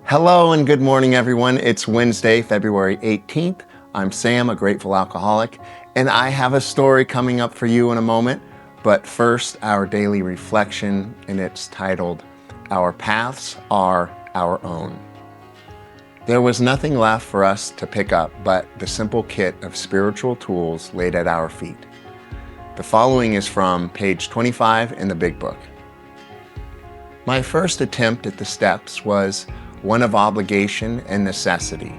Hello and good morning, everyone. It's Wednesday, February 18th. I'm Sam, a grateful alcoholic, and I have a story coming up for you in a moment. But first, our daily reflection, and it's titled, Our Paths Are Our Own. There was nothing left for us to pick up but the simple kit of spiritual tools laid at our feet. The following is from page 25 in the Big Book. My first attempt at the steps was one of obligation and necessity,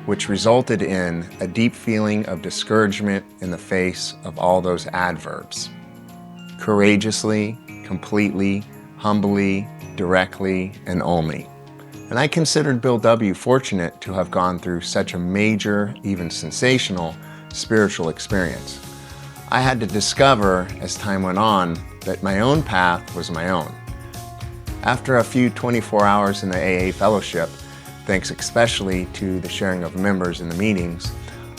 which resulted in a deep feeling of discouragement in the face of all those adverbs. Courageously, completely, humbly, directly, and only. And I considered Bill W. fortunate to have gone through such a major, even sensational, spiritual experience. I had to discover, as time went on, that my own path was my own. After a few 24 hours in the AA fellowship, thanks especially to the sharing of members in the meetings,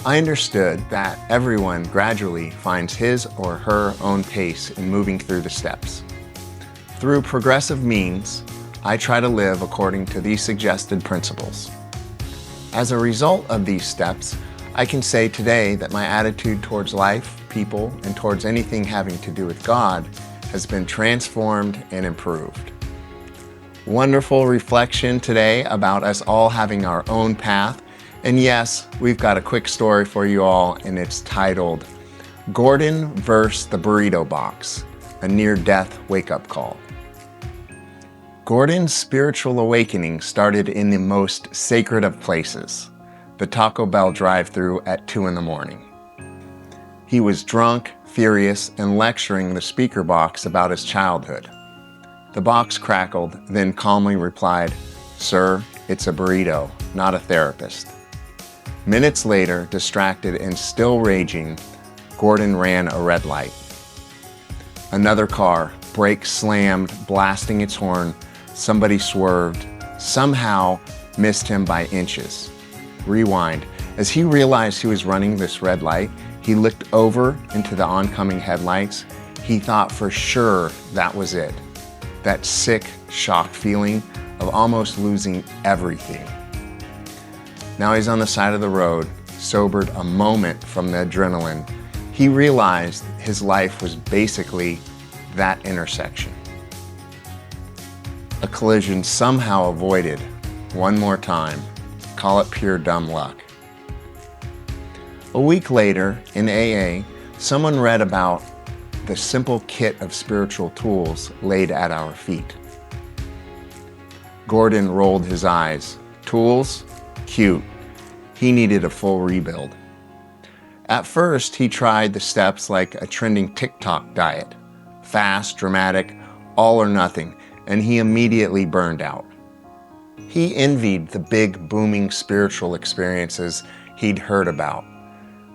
I understood that everyone gradually finds his or her own pace in moving through the steps. Through progressive means, I try to live according to these suggested principles. As a result of these steps, I can say today that my attitude towards life, people, and towards anything having to do with God has been transformed and improved. Wonderful reflection today about us all having our own path. And yes, we've got a quick story for you all, and it's titled, Gordon vs. the Burrito Box, a near-death wake-up call. Gordon's spiritual awakening started in the most sacred of places, the Taco Bell drive-thru at 2 a.m. He was drunk, furious, and lecturing the speaker box about his childhood. The box crackled, then calmly replied, "Sir, it's a burrito, not a therapist." Minutes later, distracted and still raging, Gordon ran a red light. Another car, brakes slammed, blasting its horn. Somebody swerved, somehow missed him by inches. Rewind. As he realized he was running this red light, he looked over into the oncoming headlights. He thought for sure that was it. That sick, shocked feeling of almost losing everything. Now he's on the side of the road, sobered a moment from the adrenaline. He realized his life was basically that intersection. A collision somehow avoided. One more time. Call it pure dumb luck. A week later, in AA, someone read about the simple kit of spiritual tools laid at our feet. Gordon rolled his eyes. Tools? Cute. He needed a full rebuild. At first, he tried the steps like a trending TikTok diet. Fast, dramatic, all or nothing, and he immediately burned out. He envied the big, booming spiritual experiences he'd heard about.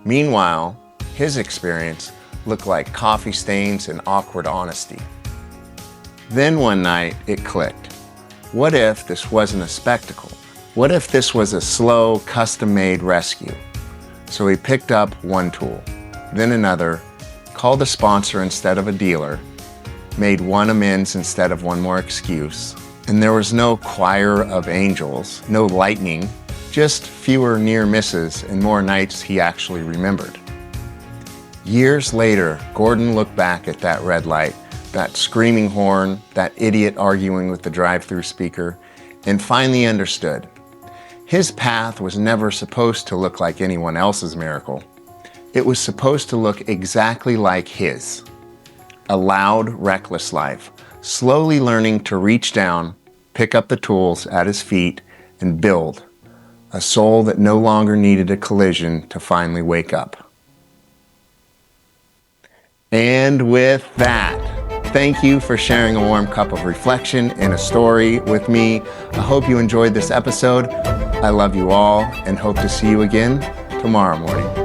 Meanwhile, his experience looked like coffee stains and awkward honesty. Then one night, it clicked. What if this wasn't a spectacle? What if this was a slow, custom-made rescue? So he picked up one tool, then another, called a sponsor instead of a dealer, made one amends instead of one more excuse, and there was no choir of angels, no lightning, just fewer near misses and more nights he actually remembered. Years later, Gordon looked back at that red light, that screaming horn, that idiot arguing with the drive-thru speaker, and finally understood. His path was never supposed to look like anyone else's miracle. It was supposed to look exactly like his. A loud, reckless life, slowly learning to reach down, pick up the tools at his feet, and build. A soul that no longer needed a collision to finally wake up. And with that, thank you for sharing a warm cup of reflection and a story with me. I hope you enjoyed this episode. I love you all and hope to see you again tomorrow morning.